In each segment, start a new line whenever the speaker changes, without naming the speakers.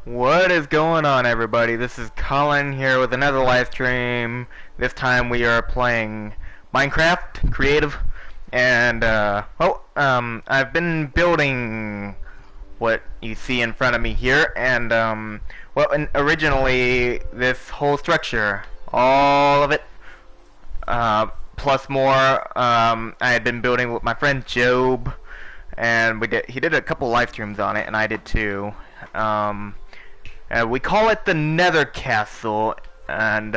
What is going on, everybody? This is Colin here with another live stream. This time we are playing Minecraft Creative, and I've been building what you see in front of me here, and originally this whole structure, all of it, plus more, I had been building with my friend Job, and he did a couple live streams on it, and I did too. We call it the Nether Castle, and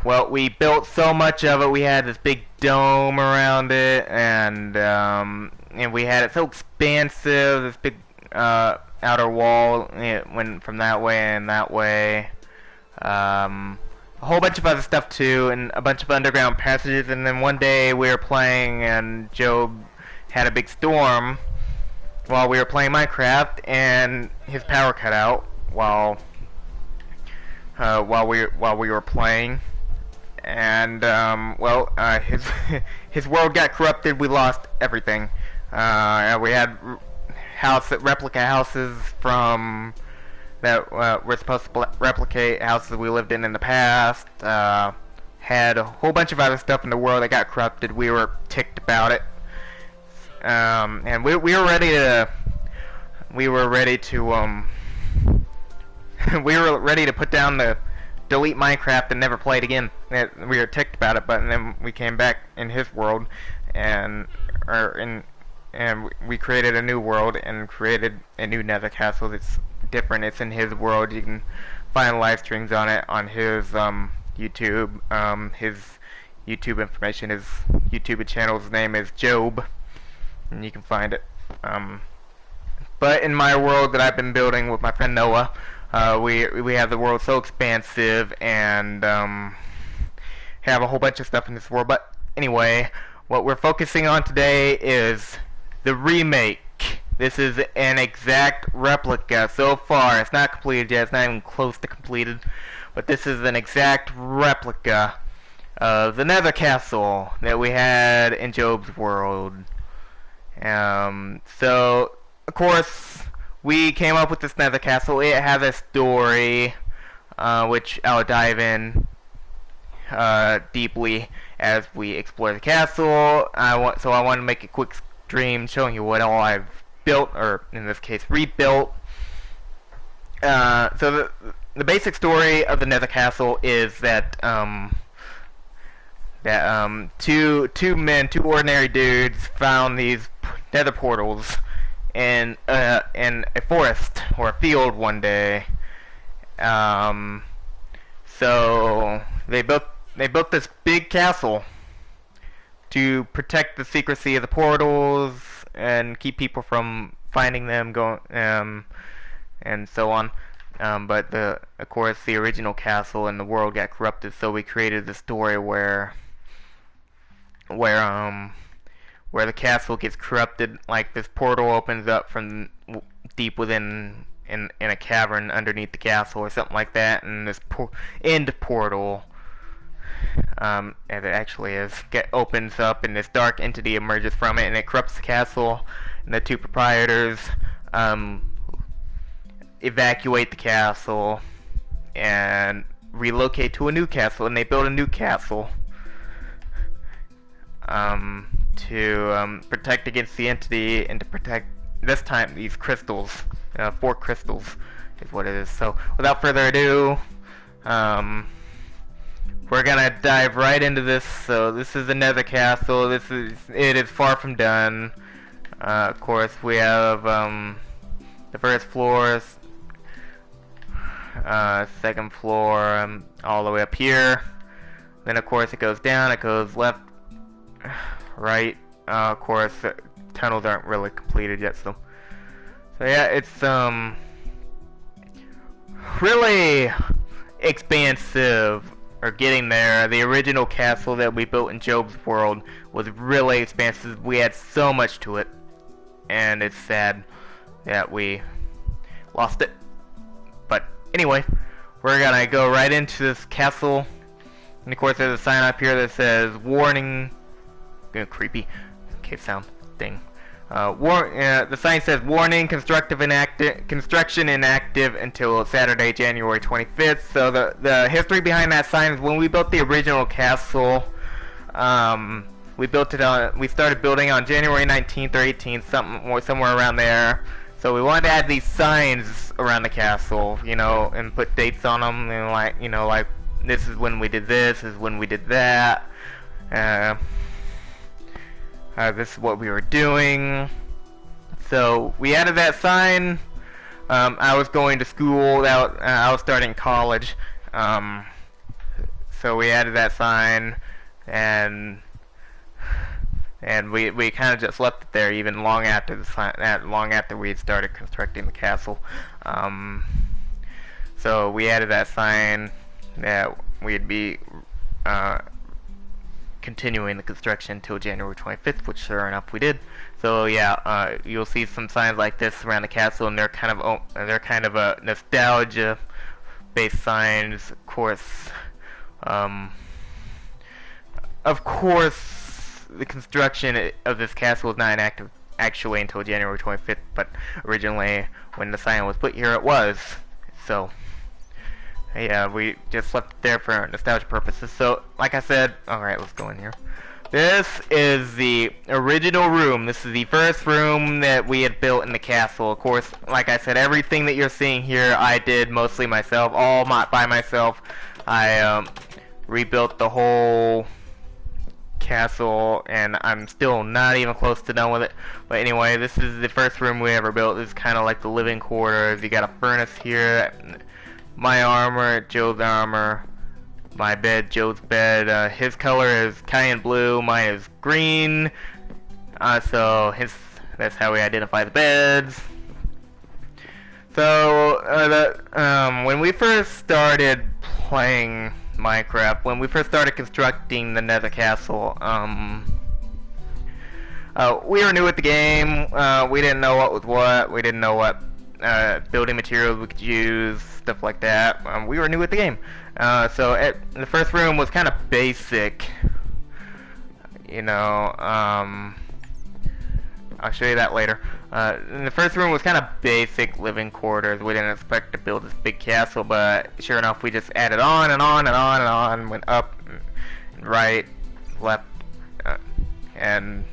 well, we built so much of it. We had this big dome around it, and we had it so expansive. This big outer wall, it went from that way and that way. A whole bunch of other stuff too, and a bunch of underground passages. And then one day we were playing, and Job had a big storm while we were playing Minecraft, and his power cut out while we were playing, and his world got corrupted. We lost everything. We had replica houses from that were supposed to replicate houses we lived in the past. Had a whole bunch of other stuff in the world that got corrupted. We were ticked about it. And we were ready to we were ready to put down the delete Minecraft and never play it again. We were ticked about it, but then we came back in his world, and we created a new world and created a new Nether castle that's different. It's in his world. You can find live streams on it on his YouTube. His YouTube information, his YouTube channel's name is Job, and you can find it. But in my world that I've been building with my friend Noah, we have the world so expansive, and have a whole bunch of stuff in this world. But anyway, what we're focusing on today is the remake. This is an exact replica so far. It's not completed yet. It's not even close to completed. But this is an exact replica of the Nether castle that we had in Job's world. So, of course, we came up with this Nether castle. It has a story, which I'll dive in deeply as we explore the castle. I want to make a quick stream showing you what all I've built, or in this case, rebuilt. So the basic story of the Nether castle is that two ordinary dudes found these Nether portals in a forest or a field one day. So they built this big castle to protect the secrecy of the portals and keep people from finding them, and so on. But of course, the original castle and the world got corrupted, so we created the story where the castle gets corrupted. Like, this portal opens up from deep within in a cavern underneath the castle or something like that, and this end portal, as it actually is, opens up, and this dark entity emerges from it, and it corrupts the castle. And the two proprietors evacuate the castle and relocate to a new castle, and they build a new castle to protect against the entity, and to protect, this time, these crystals. 4 crystals is what it is. So without further ado, we're gonna dive right into this. So this is the Nether castle. It is far from done. Of course, we have the first floor, second floor, all the way up here. Then of course it goes down. It goes left, right. Of course, tunnels aren't really completed yet. So yeah, it's really expansive. Or getting there. The original castle that we built in Job's world was really expansive. We had so much to it, and it's sad that we lost it. But anyway, we're gonna go right into this castle, and of course there's a sign up here that says warning. Creepy cave sound thing. The sign says warning: construction inactive until Saturday, January 25th. So the history behind that sign is when we built the original castle. We started building on January 19th or 18th, somewhere around there. So we wanted to add these signs around the castle, and put dates on them, and like this is when we did this, this is when we did that. This is what we were doing. So we added that sign. I was going to school. I was starting college. So we added that sign, and we kind of just left it there even long after long after we had started constructing the castle. So we added that sign that we'd be continuing the construction until January 25th, which sure enough we did. So yeah, you'll see some signs like this around the castle, and they're kind of a nostalgia-based signs. Of course, the construction of this castle was not inactive actually until January 25th, but originally when the sign was put here, it was. So yeah, we just left it there for nostalgia purposes. So, like I said, alright, let's go in here. This is the original room. This is the first room that we had built in the castle. Of course, like I said, everything that you're seeing here, I did mostly myself, by myself. I rebuilt the whole castle, and I'm still not even close to done with it. But anyway, this is the first room we ever built. This is kind of like the living quarters. You got a furnace here. My armor, Joe's armor, my bed, Joe's bed. His color is cayenne blue, mine is green. So that's how we identify the beds. So when we first started playing Minecraft, when we first started constructing the Nether castle, we were new at the game. We didn't know what was what. We didn't know what building materials we could use, stuff like that. We were new at the game. So the first room was kind of basic, I'll show you that later. The first room was kind of basic living quarters. We didn't expect to build this big castle, but sure enough, we just added on and on and on and on, went up, and right, left, and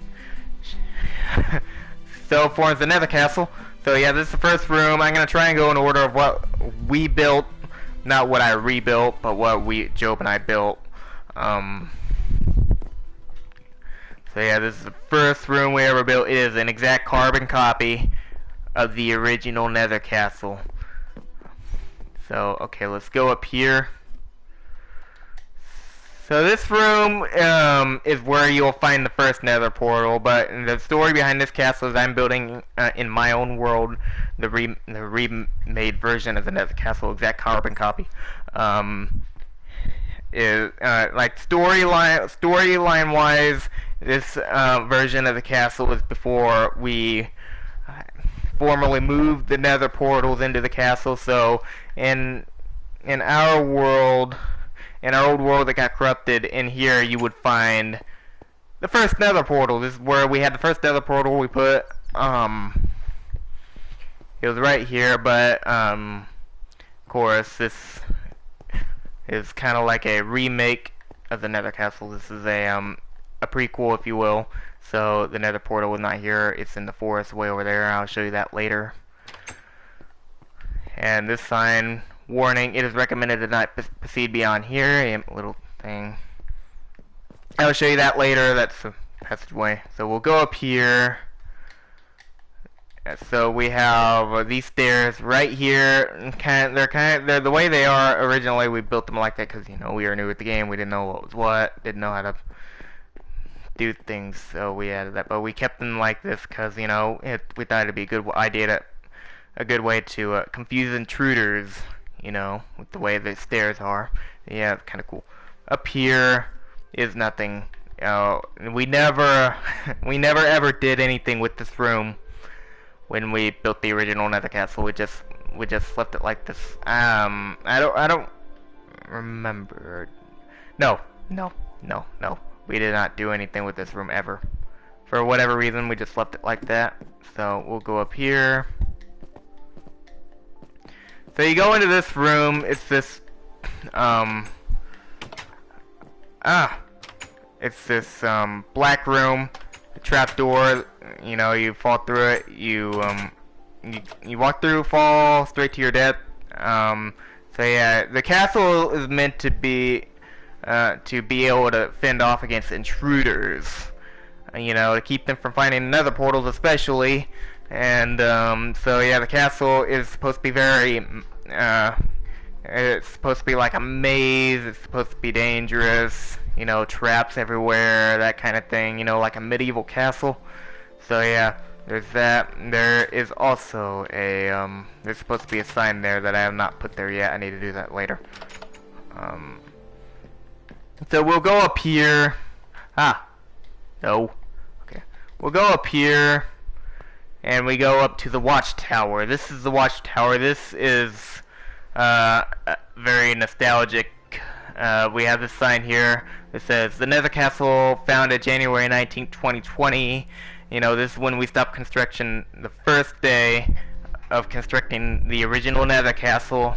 so forms the Nether castle. So yeah, this is the first room. I'm gonna try and go in order of what we built, not what I rebuilt, but what Job and I built. So yeah, this is the first room we ever built. It is an exact carbon copy of the original Nether castle. So okay, let's go up here. So this room is where you'll find the first Nether portal, but the story behind this castle is I'm building in my own world the remade version of the Nether castle, exact carbon copy. Like storyline wise, this version of the castle was before we formally moved the Nether portals into the castle. So in our world. In our old world that got corrupted, in here you would find the first Nether portal. This is where we had the first Nether portal. We put, it was right here, but, of course, this is kind of like a remake of the Nether castle. This is a prequel, if you will. So the Nether portal was not here. It's in the forest way over there. I'll show you that later. And this sign, warning, it is recommended to not proceed beyond here. A little thing. I'll show you that later. That's the passageway. So we'll go up here. So we have these stairs right here. They're the way they are originally. We built them like that because we were new at the game. We didn't know what was what. Didn't know how to do things. So we added that. But we kept them like this because we thought it'd be a good idea a good way to confuse intruders. With the way the stairs are. Yeah, it's kind of cool. Up here is nothing. We never ever did anything with this room when we built the original Nether castle. We just left it like this. I don't remember. No. We did not do anything with this room ever. For whatever reason, we just left it like that. So we'll go up here. So you go into this room. It's this, it's this black room, a trap door. You know, you fall through it. You walk through, fall straight to your death. So yeah, the castle is meant to be able to fend off against intruders. You know, to keep them from finding nether portals, especially. And so yeah, the castle is supposed to be very. It's supposed to be like a maze. It's supposed to be dangerous. You know, traps everywhere, that kind of thing. You know, like a medieval castle. So yeah, there's that. There is also a there's supposed to be a sign there that I have not put there yet. I need to do that later. So we'll go up here. No. Okay. We'll go up here, and we go up to the watchtower. This is the watchtower. This is very nostalgic. We have this sign here that says the Nether Castle founded January 19th, 2020. You know, this is when we stopped construction, the first day of constructing the original Nether Castle.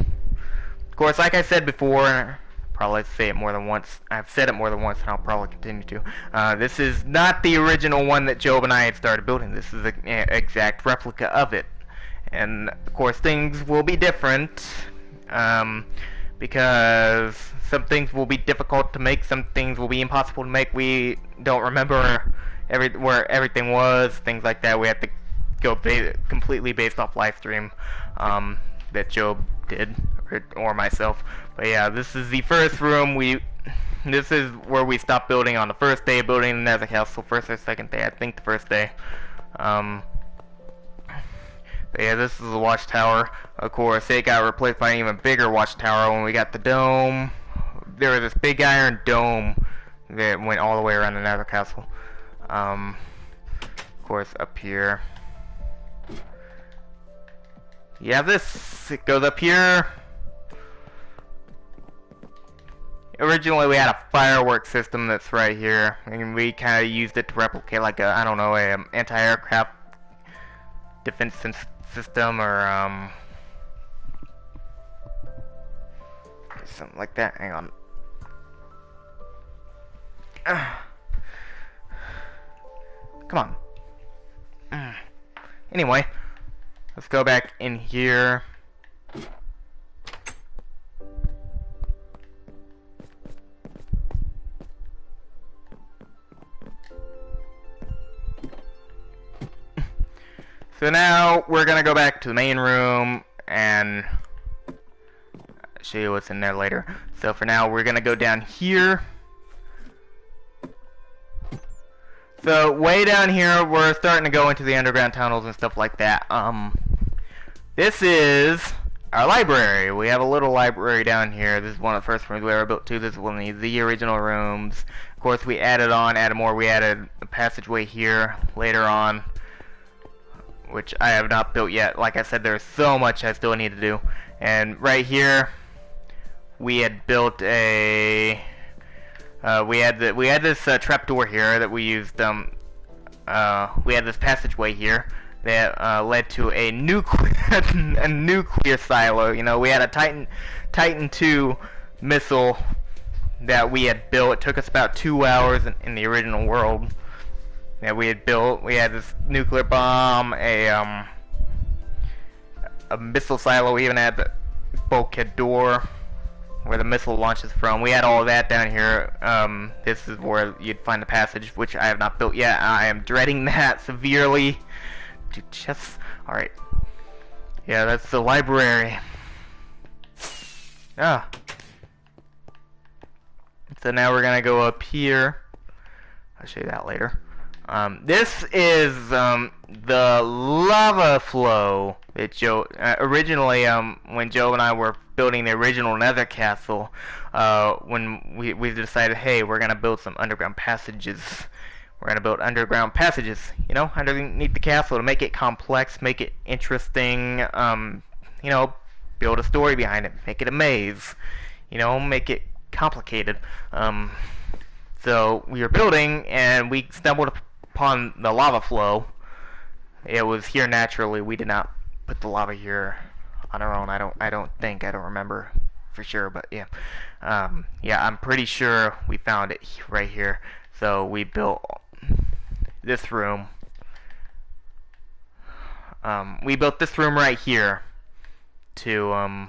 Of course, like I said before, probably say it more than once. I've said it more than once, and I'll probably continue to. This is not the original one that Job and I had started building. This is an exact replica of it. And, of course, things will be different, because some things will be difficult to make, some things will be impossible to make. We don't remember where everything was, things like that. We have to go completely based off live stream that Job did, or myself. But yeah, this is the first room. This is where we stopped building on the first day of building the Nether Castle. First or second day, I think the first day. But yeah, this is the watchtower. Of course, it got replaced by an even bigger watchtower when we got the dome. There was this big iron dome that went all the way around the Nether Castle. Of course, up here. Yeah, it goes up here. Originally, we had a fireworks system that's right here, and we kind of used it to replicate like a, I don't know, a anti-aircraft defense system, or something like that. Hang on. Come on. Anyway, let's go back in here. So now we're gonna go back to the main room and show you what's in there later. So for now, we're gonna go down here. So way down here, we're starting to go into the underground tunnels and stuff like that. This is our library. We have a little library down here. This is one of the first rooms we ever built too. This is one of the original rooms. Of course, we added more. We added a passageway here later on, which I have not built yet. Like I said, there's so much I still need to do. And right here, we had built a we had this trapdoor here that we used. We had this passageway here that led to a nuclear silo. You know, we had a Titan 2 missile that we had built. It took us about 2 hours in the original world that we had built. We had this nuclear bomb, a missile silo. We even had the bulkhead door where the missile launches from. We had all of that down here. This is where you'd find the passage, which I have not built yet. I am dreading that severely. Alright. Yeah, that's the library. So now we're gonna go up here. I'll show you that later. This is the lava flow that Joe originally when Joe and I were building the original Nether Castle, when we decided, hey, we're gonna build some underground passages. We're gonna build underground passages, you know, underneath the castle to make it complex, make it interesting. You know, build a story behind it, make it a maze. You know, make it complicated. So we were building, and we stumbled upon the lava flow. It was here naturally. We did not put the lava here on our own. I don't think. I don't remember for sure, but yeah. Yeah, I'm pretty sure we found it right here. So we built this room. We built this room right here to,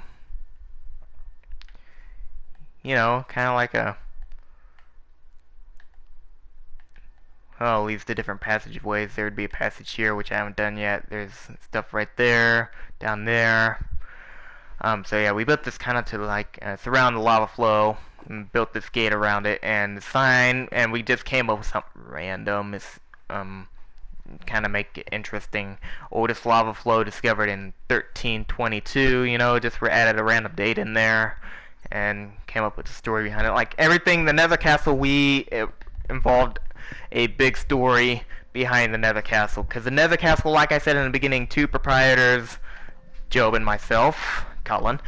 you know, kind of like a, oh, leads to different passageways. There would be a passage here, which I haven't done yet. There's stuff right there, down there. So yeah, we built this kind of to like surround the lava flow, and built this gate around it, and the sign, and we just came up with something random. It's kind of make it interesting. Oldest lava flow discovered in 1322. You know, just we added a random date in there, and came up with the story behind it. Like everything, the Nether Castle, it involved a big story behind the Nether Castle, because the Nether Castle, like I said in the beginning, two proprietors, Job and myself, Colin,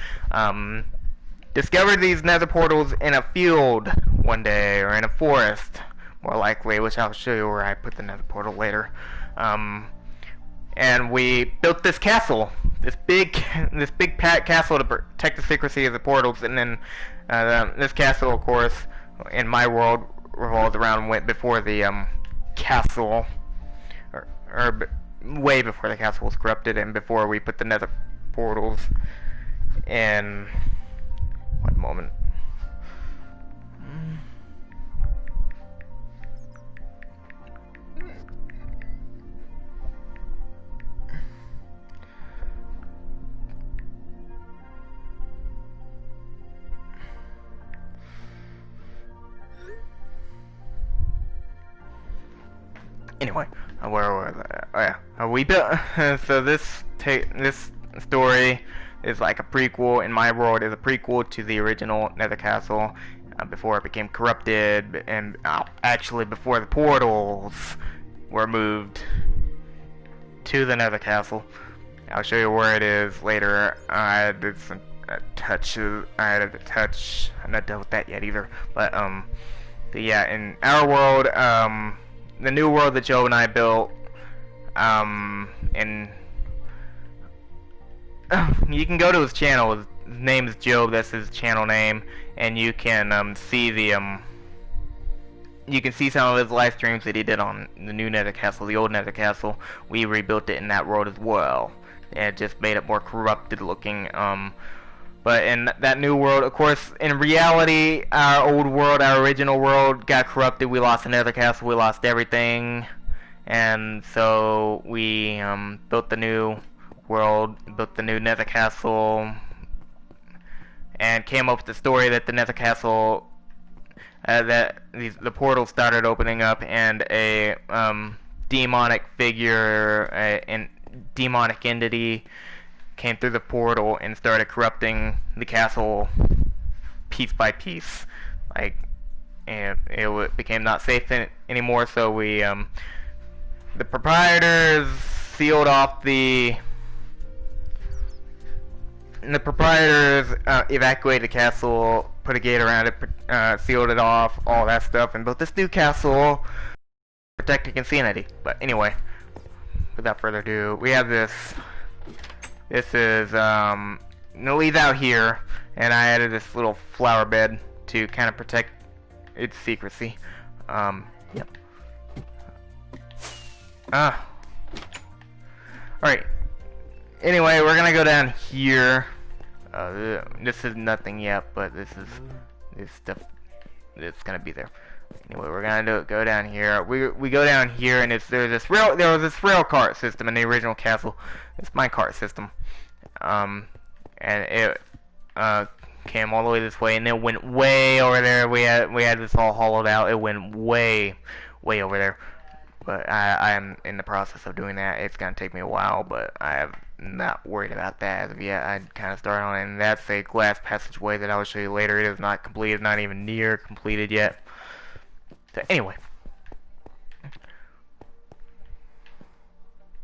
discovered these nether portals in a field one day, or in a forest, more likely, which I'll show you where I put the nether portal later. And we built this castle, this big castle to protect the secrecy of the portals, and then this castle, of course, in my world, revolved around before the castle, or way before the castle was corrupted, and before we put the nether portals in. One moment. Anyway, where was I? Oh yeah, we built. So this story is like a prequel. In my world, is a prequel to the original Nether Castle before it became corrupted, and actually before the portals were moved to the Nether Castle. I'll show you where it is later. I did some touches. I added a touch. I'm not done with that yet either. But yeah, in our world, the new world that Joe and I built, and you can go to his channel. His name is Job. That's his channel name, and you can see the you can see some of his live streams that he did on the new Nether Castle, the old Nether Castle. We rebuilt it in that world as well, and it just made it more corrupted looking. But in that new world, of course, in reality, our old world, our original world, got corrupted. We lost the Nether Castle. We lost everything, and so we built the new world, built the new Nether Castle, and came up with the story that the Nether Castle, the portal started opening up, and a demonic figure, a demonic entity, came through the portal and started corrupting the castle piece by piece. Like, and it became not safe anymore. So we, the proprietors sealed off the. And the proprietors evacuated the castle, put a gate around it, sealed it off, all that stuff, and built this new castle, protecting insanity. But anyway, without further ado, we have this. This is Nalie's out here, and I added this little flower bed to kind of protect its secrecy. Yep. Alright. Anyway, we're gonna go down here. This is nothing yet, but this stuff that's gonna be there. Anyway, we're gonna go down here. We go down here, and there was this rail cart system in the original castle. It's my cart system, and it came all the way this way, and it went way over there. We had this all hollowed out. It went way over there. But I am in the process of doing that. It's gonna take me a while, but I am not worried about that as of yet. I kind of started on it, and that's a glass passageway that I will show you later. It is not completed, not even near completed yet. So anyway,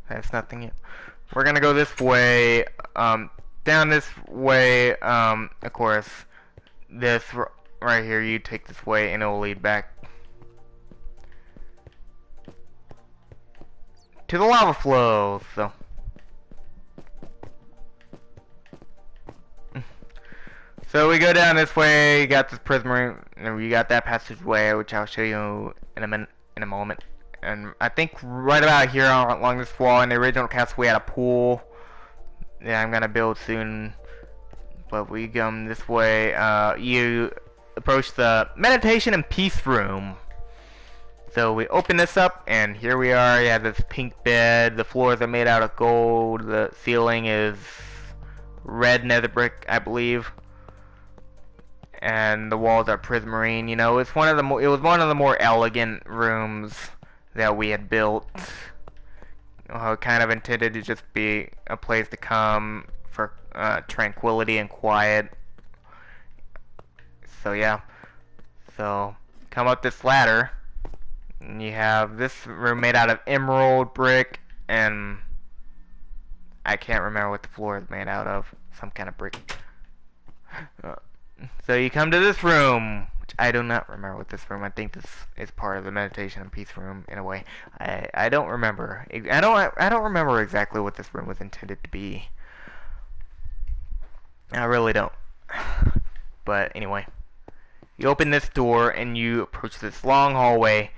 that's nothing yet. We're gonna go this way, down this way. Of course, this right here. You take this way, and it will lead back. to the lava flow. So we go down this way. You got this prism, and we got that passageway, which I'll show you in a moment. And I think right about here along this wall in the original castle we had a pool. Yeah, I'm gonna build soon. But we come this way. You approach the meditation and peace room. So we open this up, and here we are. You have this pink bed. The floors are made out of gold. The ceiling is red nether brick, I believe. And the walls are prismarine. You know, it's one of the it was one of the more elegant rooms that we had built. Kind of intended to just be a place to come for tranquility and quiet. So yeah, so come up this ladder, and you have this room made out of emerald brick, and I can't remember what the floor is made out of. Some kind of brick. So you come to this room, which I do not remember what this room. I think this is part of the meditation and peace room in a way. I don't remember. I don't remember exactly what this room was intended to be. I really don't. But anyway, you open this door and you approach this long hallway,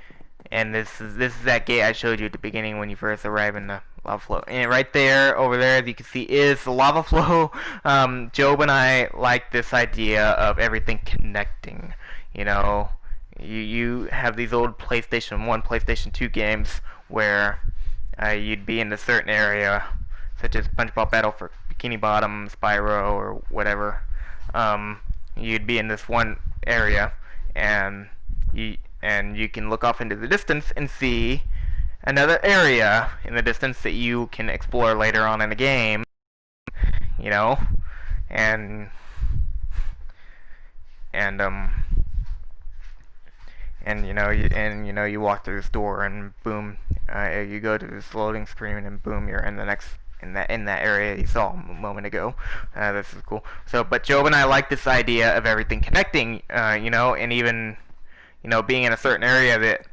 and this is that gate I showed you at the beginning when you first arrived in the lava flow. And right there, over there, as you can see, is the lava flow. Job and I like this idea of everything connecting. You know, you have these old PlayStation 1, PlayStation 2 games where you'd be in a certain area, such as SpongeBob Battle for Bikini Bottom, Spyro, or whatever. You'd be in this one area, and you can look off into the distance and see another area in the distance that you can explore later on in the game, you know, and you walk through this door, and boom, you go to this loading screen, and boom, you're in the next in that area you saw a moment ago. This is cool. So, but Job and I like this idea of everything connecting, you know, and even, you know, being in a certain area that,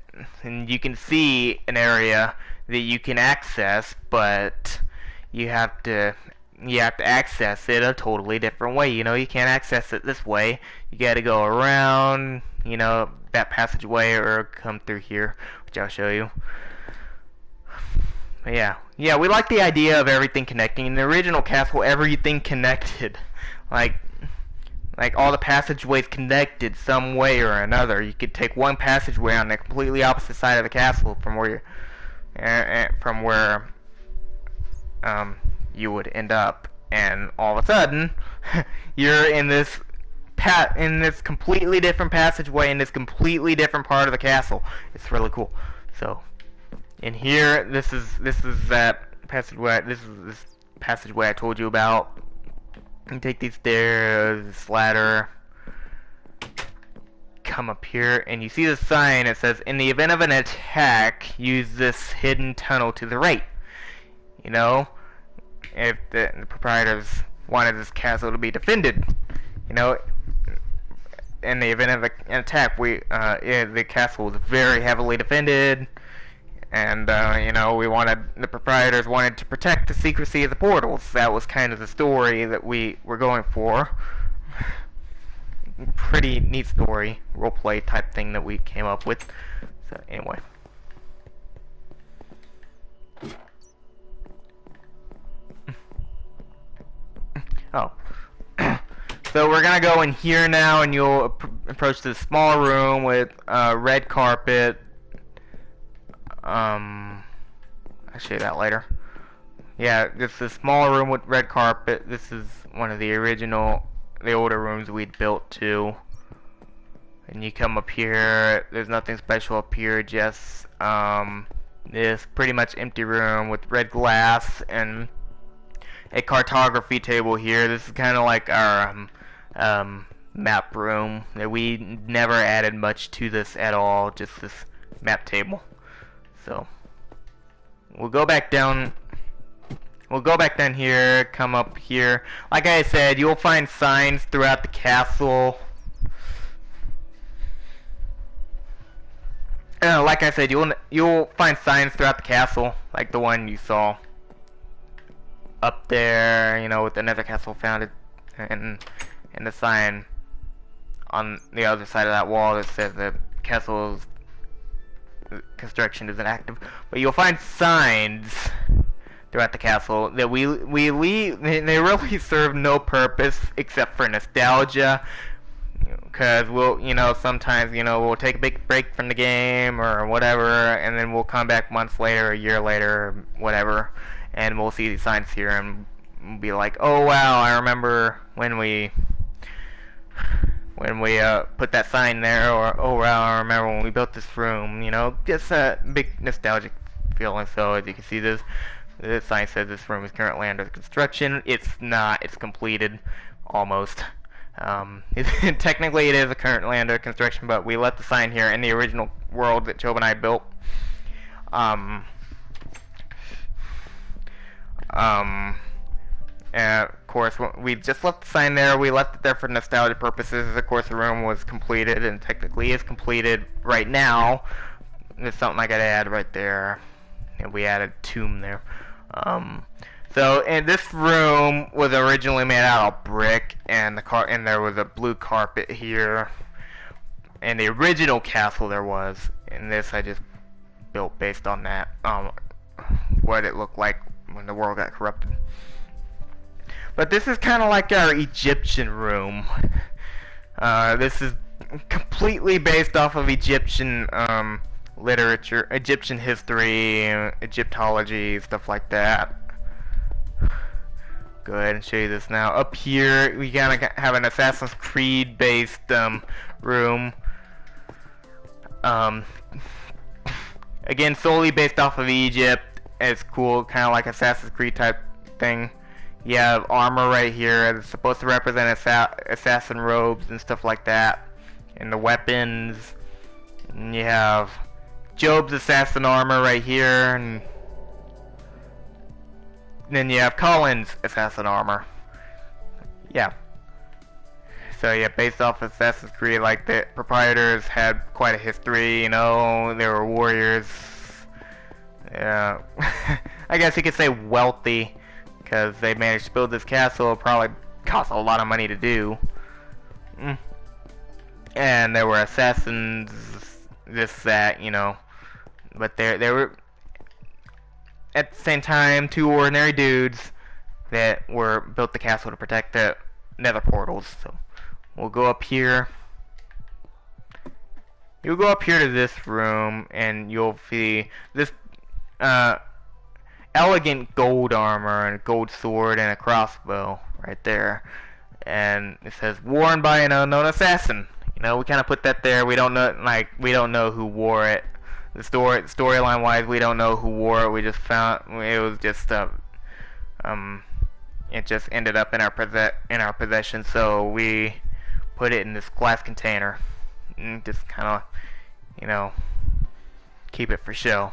and you can see an area that you can access, but you have to access it a totally different way. You know, you can't access it this way. You got to go around, you know, that passageway, or come through here, which I'll show you. But yeah, we like the idea of everything connecting. In the original castle, everything connected, like all the passageways connected some way or another. You could take one passageway on the completely opposite side of the castle from where you would end up, and all of a sudden you're in this completely different passageway in this completely different part of the castle. It's really cool. So in here, this is that passageway. This is this passageway I told you about. You take these stairs, this ladder, come up here, and you see the sign. It says, "In the event of an attack, use this hidden tunnel to the right." You know, if the proprietors wanted this castle to be defended, you know, in the event of an attack, the castle was very heavily defended. And, you know, the proprietors wanted to protect the secrecy of the portals. That was kind of the story that we were going for. Pretty neat story, roleplay type thing that we came up with. So, anyway. Oh. So we're gonna go in here now, and you'll approach this small room with red carpet. I'll show you that later. Yeah, this is a small room with red carpet. This is one of the older rooms we'd built too. And you come up here, there's nothing special up here, just this pretty much empty room with red glass and a cartography table here. This is kind of like our map room. We never added much to this at all, just this map table. So we'll go back down. We'll go back down here, come up here. Like I said, you'll find signs throughout the castle. like I said, you'll find signs throughout the castle, like the one you saw up there, you know, with the Nether Castle founded, and the sign on the other side of that wall that says the castle's construction isn't active. But you'll find signs throughout the castle that we leave. They really serve no purpose except for nostalgia. Because we'll, you know, sometimes, you know, we'll take a big break from the game or whatever, and then we'll come back months later, a year later, whatever, and we'll see these signs here and be like, oh wow, I remember when we put that sign there, or oh wow, I remember when we built this room, you know, just a big nostalgic feeling. So as you can see, this sign says this room is currently under construction. It's not, it's completed, almost. Technically it is currently under construction, but we left the sign here in the original world that Job and I built. And of course, we just left the sign there. We left it there for nostalgia purposes. Of course, the room was completed and technically is completed right now. There's something I gotta add right there. And we added tomb there. And this room was originally made out of brick, and there was a blue carpet here. And the original castle there was, and this I just built based on that, what it looked like when the world got corrupted. But this is kind of like our Egyptian room. This is completely based off of Egyptian literature, Egyptian history, Egyptology, stuff like that. Go ahead and show you this now. Up here, we kind of have an Assassin's Creed based room. Again, solely based off of Egypt. It's cool, kind of like Assassin's Creed type thing. You have armor right here that's supposed to represent assassin robes and stuff like that. And the weapons. And you have Job's assassin armor right here. And then you have Colin's assassin armor. Yeah. So yeah, based off of Assassin's Creed, like the proprietors had quite a history, you know, they were warriors. Yeah. I guess you could say wealthy, because they managed to build this castle. It probably cost a lot of money to do. And there were assassins, this, that, you know. But they were, at the same time, two ordinary dudes that built the castle to protect the Nether portals. So we'll go up here. You'll go up here to this room, and you'll see this elegant gold armor and a gold sword and a crossbow right there. And it says worn by an unknown assassin. You know, we kind of put that there. We don't know who wore it. The storyline wise, we don't know who wore it. We just found it was just it just ended up in our possession. So we put it in this glass container and just kind of, you know, keep it for show.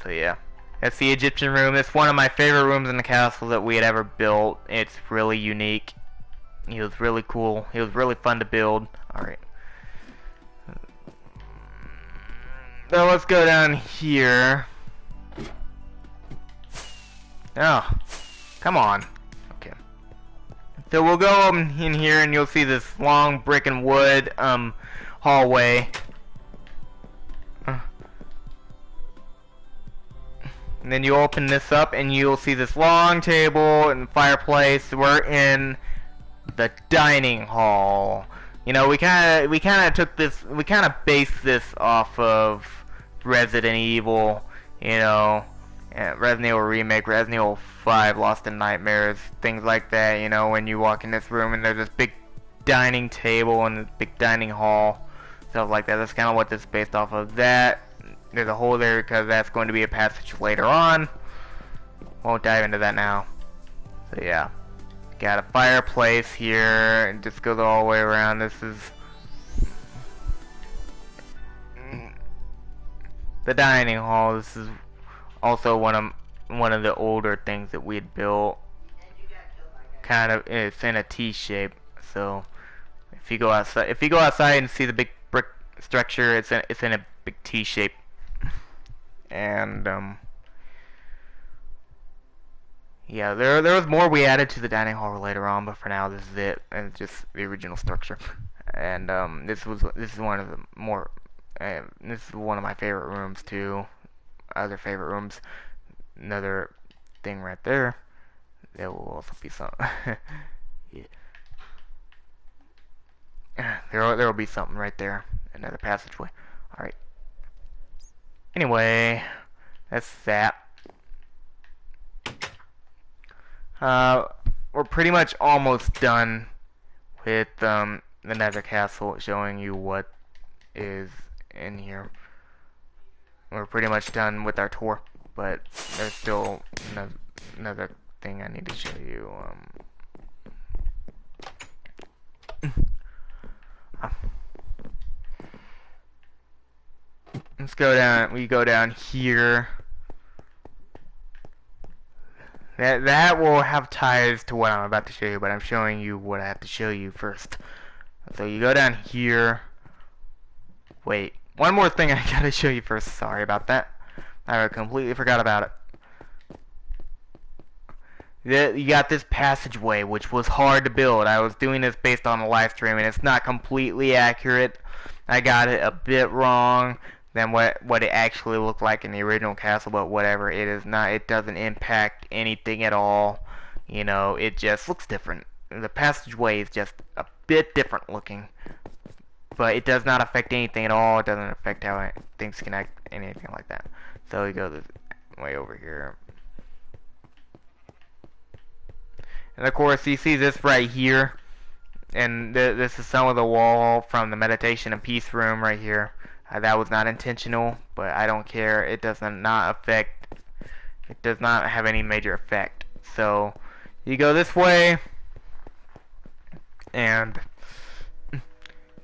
So yeah, that's the Egyptian room. It's one of my favorite rooms in the castle that we had ever built. It's really unique. It was really cool. It was really fun to build. Alright. So let's go down here. Oh, come on. Okay. So we'll go in here and you'll see this long brick and wood hallway. And then you open this up and you'll see this long table and fireplace. We're in the dining hall. You know, we kind of based this off of Resident Evil, you know, Resident Evil Remake, Resident Evil 5, Lost in Nightmares, things like that. You know, when you walk in this room and there's this big dining table and this big dining hall, stuff like that. That's kind of what this is based off of. That there's a hole there because that's going to be a passage later on. Won't dive into that now. So yeah, got a fireplace here and just goes all the way around. This is the dining hall. This is also one of the older things that we had built. Kind of, it's in a T shape. So if you go outside and see the big brick structure. It's in a big T shape, and yeah, there was more we added to the dining hall later on, but for now this is it, and it's just the original structure. And this is one of the more this is one of my favorite rooms too. Other favorite rooms, another thing right there. There will also be some. Yeah. There will be something right there, another passageway. All right. Anyway, that's that. We're pretty much almost done with the Nether Castle, showing you what is in here. We're pretty much done with our tour, but there's still another thing I need to show you. Let's go down. We go down here. That will have ties to what I'm about to show you, but I'm showing you what I have to show you first. So you go down here. Wait, one more thing I gotta show you first. Sorry about that. I completely forgot about it. You got this passageway, which was hard to build. I was doing this based on the live stream, and it's not completely accurate. I got it a bit wrong than what it actually looked like in the original castle, but whatever, it is not. It doesn't impact anything at all. You know, it just looks different. The passageway is just a bit different looking, but it does not affect anything at all. It doesn't affect how things connect, anything like that. So we go this way over here. And of course, you see this right here, and this is some of the wall from the meditation and peace room right here. That was not intentional, but I don't care. It does not affect. It does not have any major effect. So you go this way, and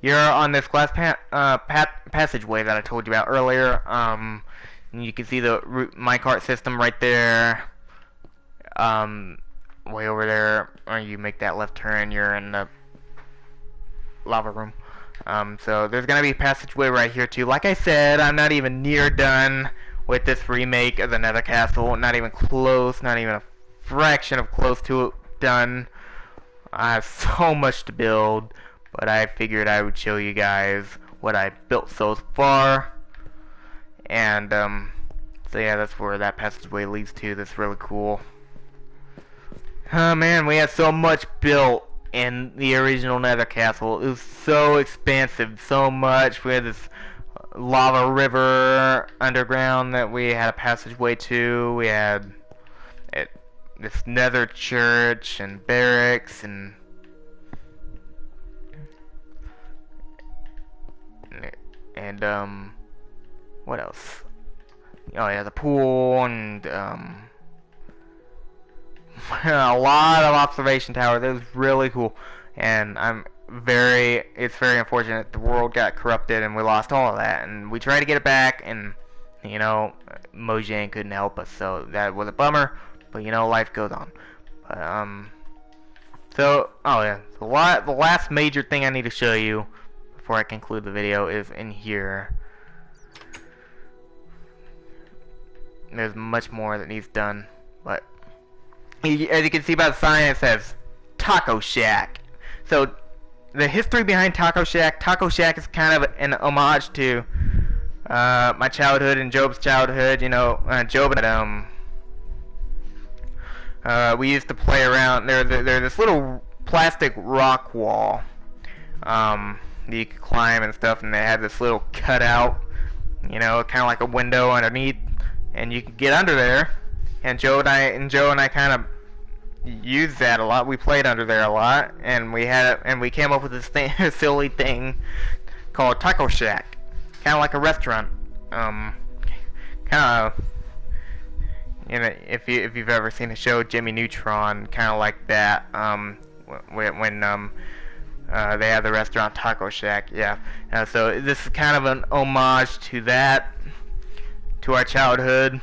you're on this glass passageway that I told you about earlier. And you can see the minecart system right there. Way over there, or you make that left turn, you're in the lava room. So there's gonna be a passageway right here too. Like I said, I'm not even near done with this remake of the Nether Castle. Not even close, not even a fraction of close to it done. I have so much to build, but I figured I would show you guys what I built so far. And so yeah, that's where that passageway leads to. That's really cool. Oh man, we had so much built in the original Nether Castle. It was so expansive, so much. We had this lava river underground that we had a passageway to. We had this Nether church and barracks and what else? Oh yeah, the pool and a lot of observation towers. It was really cool, and it's very unfortunate the world got corrupted and we lost all of that, and we tried to get it back, and you know, Mojang couldn't help us, so that was a bummer, but you know, life goes on. But so oh yeah, the last major thing I need to show you before I conclude the video is in here. There's much more that needs done, but as you can see by the sign, it says Taco Shack. So the history behind Taco Shack is kind of an homage to my childhood and Job's childhood. You know, Job and we used to play around. There's this little plastic rock wall that you could climb and stuff, and they had this little cutout, you know, kind of like a window underneath, and you could get under there. And Joe and I kind of used that a lot. We played under there a lot, and we came up with this silly thing called Taco Shack, kind of like a restaurant. Kind of, you know, if you've ever seen the show Jimmy Neutron, kind of like that. When they had the restaurant Taco Shack, yeah. So this is kind of an homage to that, to our childhood.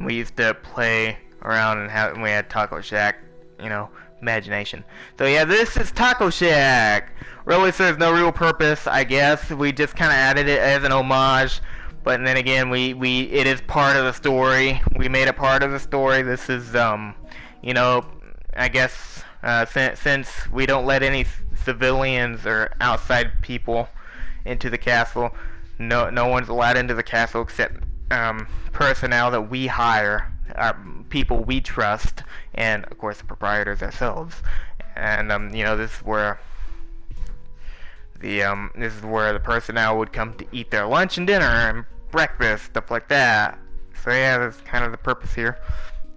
We used to play around and we had Taco Shack, you know, imagination. So yeah, this is Taco Shack. Really serves no real purpose, I guess. We just kind of added it as an homage. But then again, it is part of the story. We made it part of the story. This is, you know, I guess, since we don't let any civilians or outside people into the castle, no one's allowed into the castle except personnel that we hire, people we trust, and of course the proprietors ourselves. And you know, this is where the personnel would come to eat their lunch and dinner and breakfast, stuff like that. So yeah, that's kind of the purpose here.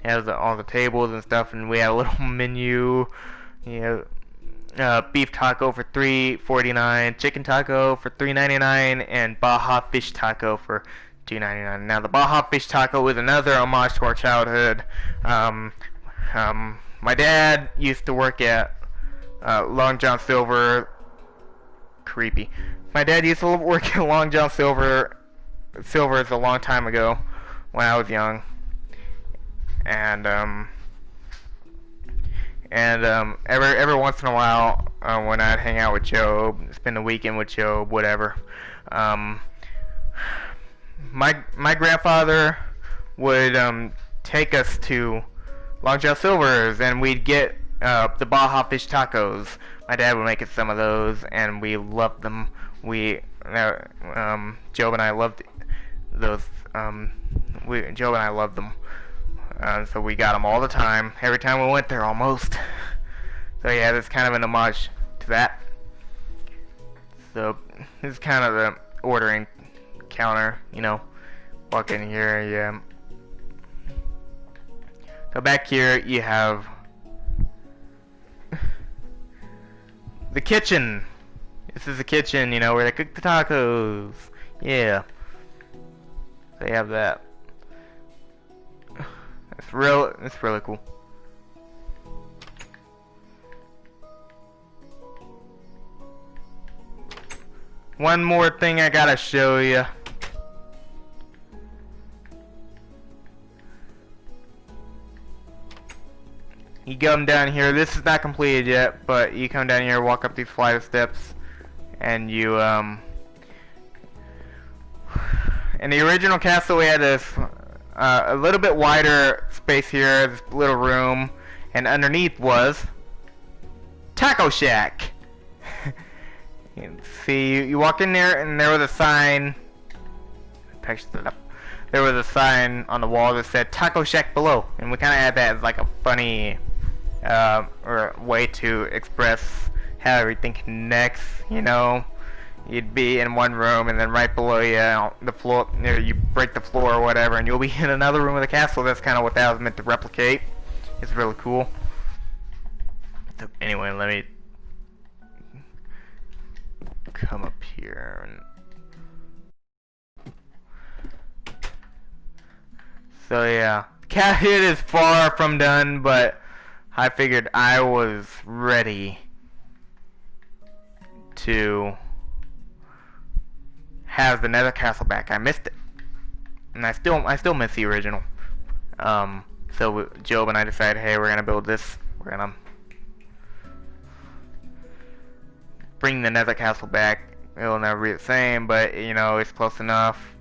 It has all the tables and stuff, and we have a little menu. You know, beef taco for $3.49, chicken taco for $3.99, and Baja fish taco for $2.99. Now the Baja fish taco is another homage to our childhood. My dad used to work at Long John Silver. Creepy. My dad used to work at Long John Silver's a long time ago when I was young, and every once in a while when I'd hang out with Job, spend the weekend with Job, whatever, my grandfather would take us to Long John Silver's, and we'd get the Baja fish tacos. My dad would make us some of those, and we loved them. Job and I loved those. Job and I loved them. So we got them all the time, every time we went there, almost. So yeah, that's kind of an homage to that. So this is kind of the ordering counter, you know. Walk in here, yeah. So back here you have the kitchen. This is the kitchen, you know, where they cook the tacos. Yeah. They have that. It's really cool. One more thing I gotta show you. You come down here. This is not completed yet, but you come down here, walk up these flight of steps, and you in the original castle we had this a little bit wider space here, this little room, and underneath was Taco Shack. See, you walk in there, and there was a sign. There was a sign on the wall that said Taco Shack below, and we kind of had that as like a funny or way to express how everything connects. You know, you'd be in one room, and then right below you, the floor, you break the floor or whatever, and you'll be in another room of the castle. That's kind of what that was meant to replicate. It's really cool. So anyway, let me come up here and so yeah, cat hit is far from done, but I figured I was ready to have the Nether Castle back. I missed it, and I still miss the original. So Job and I decided, hey, we're gonna build this. We're gonna bring the Nether Castle back. It'll never be the same, but you know, it's close enough.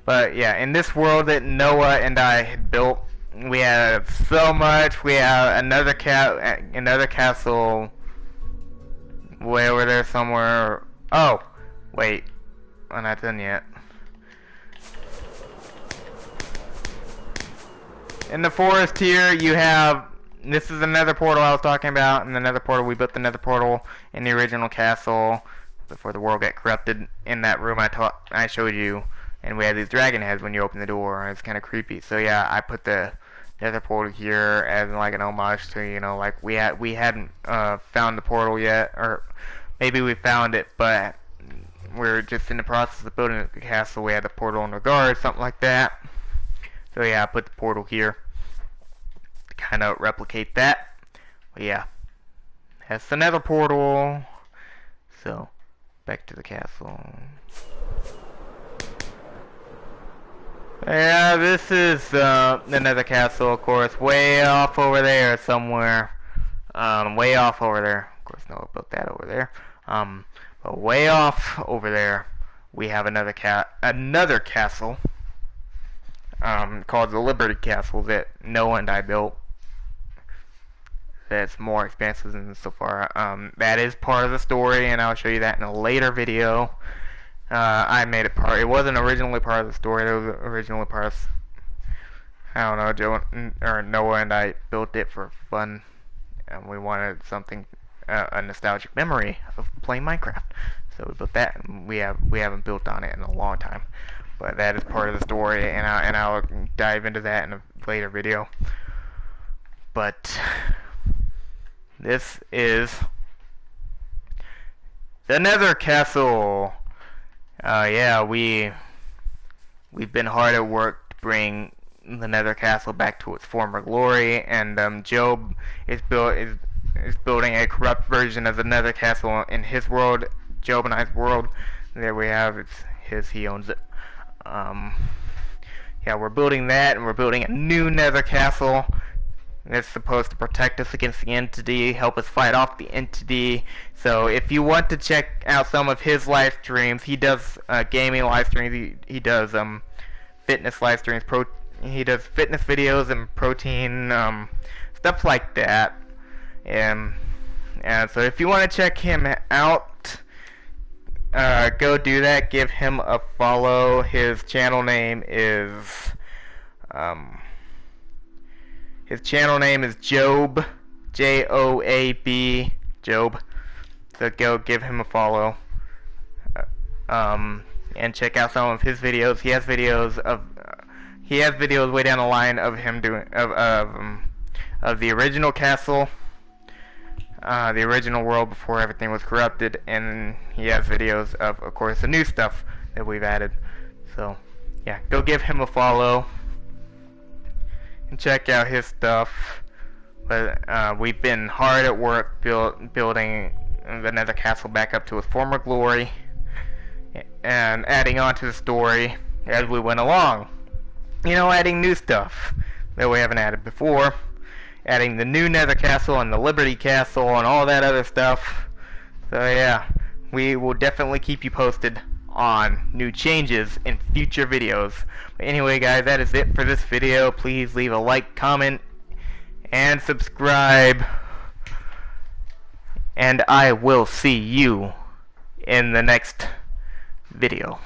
But yeah, in this world that Noah and I had built, we had so much. We have another castle way over there somewhere. Oh, wait, I'm not done yet. In the forest here, you have, this is another portal I was talking about, and another portal, we built another portal in the original castle before the world got corrupted. In that room I showed you, and we had these dragon heads when you open the door, and it's kind of creepy. So yeah, I put the Nether portal here as like an homage to, you know, like we hadn't found the portal yet, or maybe we found it, but we're just in the process of building the castle. We had the portal in regard, something like that. So yeah, I put the portal here to kind of replicate that. But yeah, that's the Nether portal. So back to the castle. Yeah, this is the Nether castle, of course, way off over there somewhere. Way off over there. Of course, Noah built that over there. But way off over there, we have another castle. Called the Liberty Castle that Noah and I built. That's more expansive than so far. That is part of the story, and I'll show you that in a later video. I made it part. It wasn't originally part of the story. It was originally part of. I don't know. Joe or Noah and I built it for fun, and we wanted something, a nostalgic memory of playing Minecraft. So we built that. And we haven't built on it in a long time, but that is part of the story, and I'll dive into that in a later video. But this is the Nether Castle. Yeah, we've been hard at work to bring the Nether Castle back to its former glory, and Job is building a corrupt version of the Nether Castle in his world, Job and I's world. There we have it's his. He owns it. Yeah, we're building that, and we're building a new Nether Castle. It's supposed to protect us against the entity, help us fight off the entity. So if you want to check out some of his live streams, he does gaming live streams. He does fitness live streams. He does fitness videos and protein stuff like that. And so if you want to check him out, go do that. Give him a follow. His channel name is Job, Joab, Job. So go give him a follow, and check out some of his videos. He has videos way down the line of him doing of the original castle, the original world before everything was corrupted, and he has videos of course, the new stuff that we've added. So yeah, go give him a follow and check out his stuff. But we've been hard at work building the Nether Castle back up to its former glory, and adding on to the story as we went along. You know, adding new stuff that we haven't added before. Adding the new Nether Castle and the Liberty Castle and all that other stuff. So yeah, we will definitely keep you posted on new changes in future videos. But anyway guys, that is it for this video. Please leave a like, comment, and subscribe. And I will see you in the next video.